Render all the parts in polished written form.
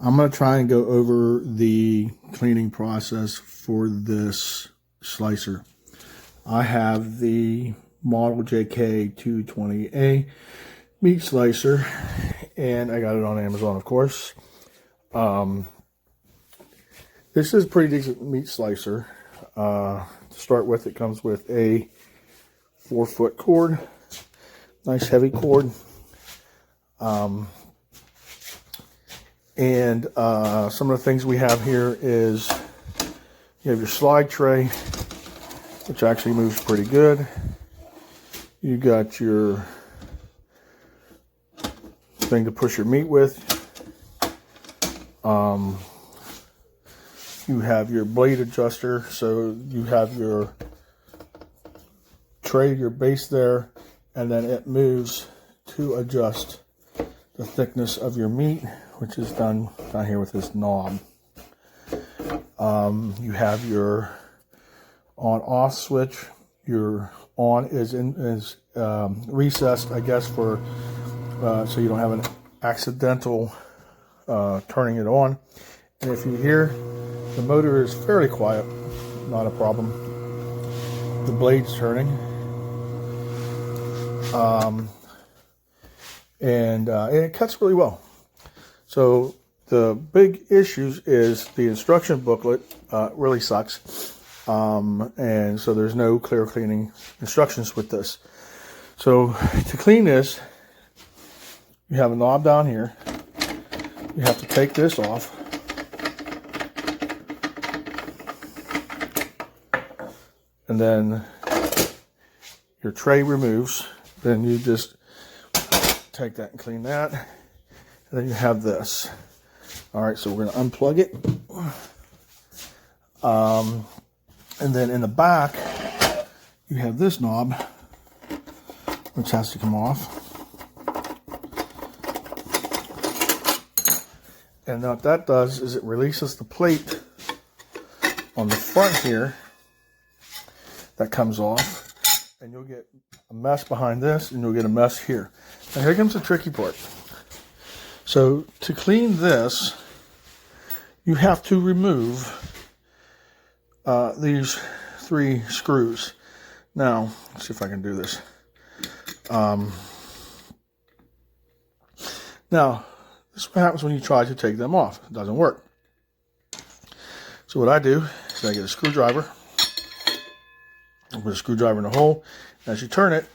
I'm going to try and go over the cleaning process for this slicer. I have the Model JK220A meat slicer, and I got it on Amazon, of course. This is a pretty decent meat slicer. To start with, it comes with a 4-foot cord, nice heavy cord. And some of the things we have here is you have your slide tray, which actually moves pretty good. You got your thing to push your meat with. You have your blade adjuster, so you have your tray, your base there, and then it moves to adjust the thickness of your meat, which is done down here with this knob. You have your on-off switch. Your on is recessed, I guess, for so you don't have an accidental turning it on. And if you hear, the motor is fairly quiet, not a problem. The blade's turning. And it cuts really well. So the big issues is the instruction booklet really sucks. And so there's no clear cleaning instructions with this. So to clean this, you have a knob down here. You have to take this off. And then your tray removes. Then you just take that and clean that. And then you have this. All right, so we're going to unplug it. And then in the back, you have this knob, which has to come off. And what that does is it releases the plate on the front here that comes off. And you'll get a mess behind this, and you'll get a mess here. Now here comes the tricky part. So to clean this, you have to remove these 3 screws. Now, let's see if I can do this. Now, this is what happens when you try to take them off. It doesn't work. So what I do is I get a screwdriver. I put a screwdriver in the hole. As you turn it,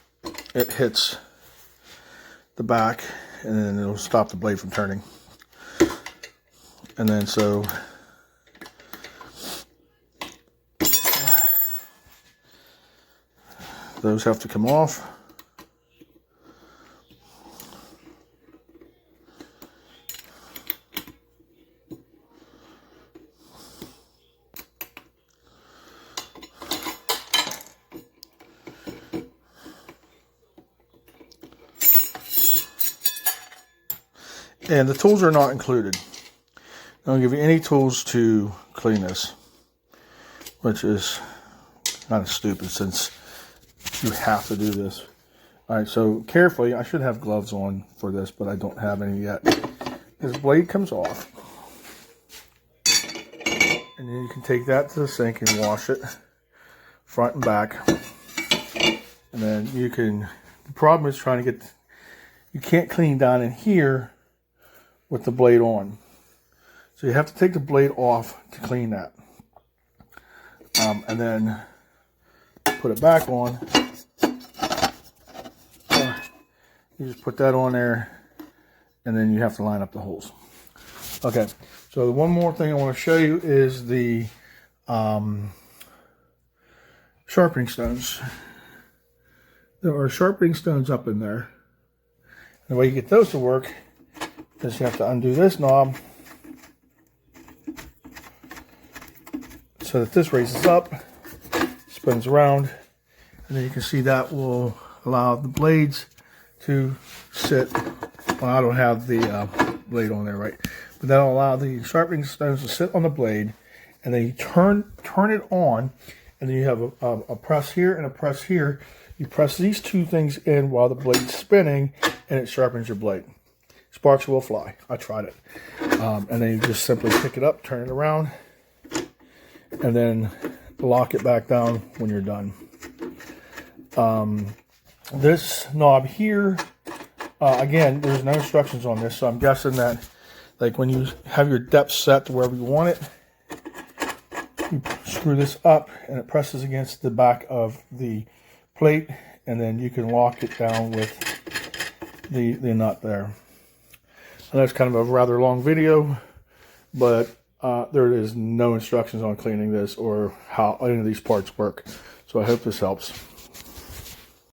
it hits the back, and then it'll stop the blade from turning. And then so those have to come off. And the tools are not included. I don't give you any tools to clean this, which is kind of stupid since you have to do this. All right, so carefully, I should have gloves on for this, but I don't have any yet. This blade comes off, and then you can take that to the sink and wash it front and back. And then you can, the problem is trying to get, you can't clean down in here with the blade on. So you have to take the blade off to clean that. And then put it back on. You just put that on there, and then you have to line up the holes. Okay, so one more thing I want to show you is the sharpening stones. There are sharpening stones up in there. And the way you get those to work is you have to undo this knob so that this raises up, spins around, and then you can see that will allow the blades to sit. Well, I don't have the blade on there, right? But that'll allow the sharpening stones to sit on the blade, and then you turn it on, and then you have a press here and a press here. You press these two things in while the blade's spinning, and it sharpens your blade. sparks will fly. I tried it. And then you just simply pick it up, turn it around, and then lock it back down when you're done. This knob here, again, there's no instructions on this, so I'm guessing that like when you have your depth set to wherever you want it, you screw this up and it presses against the back of the plate, and then you can lock it down with the nut there. And that's kind of a rather long video, but there is no instructions on cleaning this or how any of these parts work. So I hope this helps.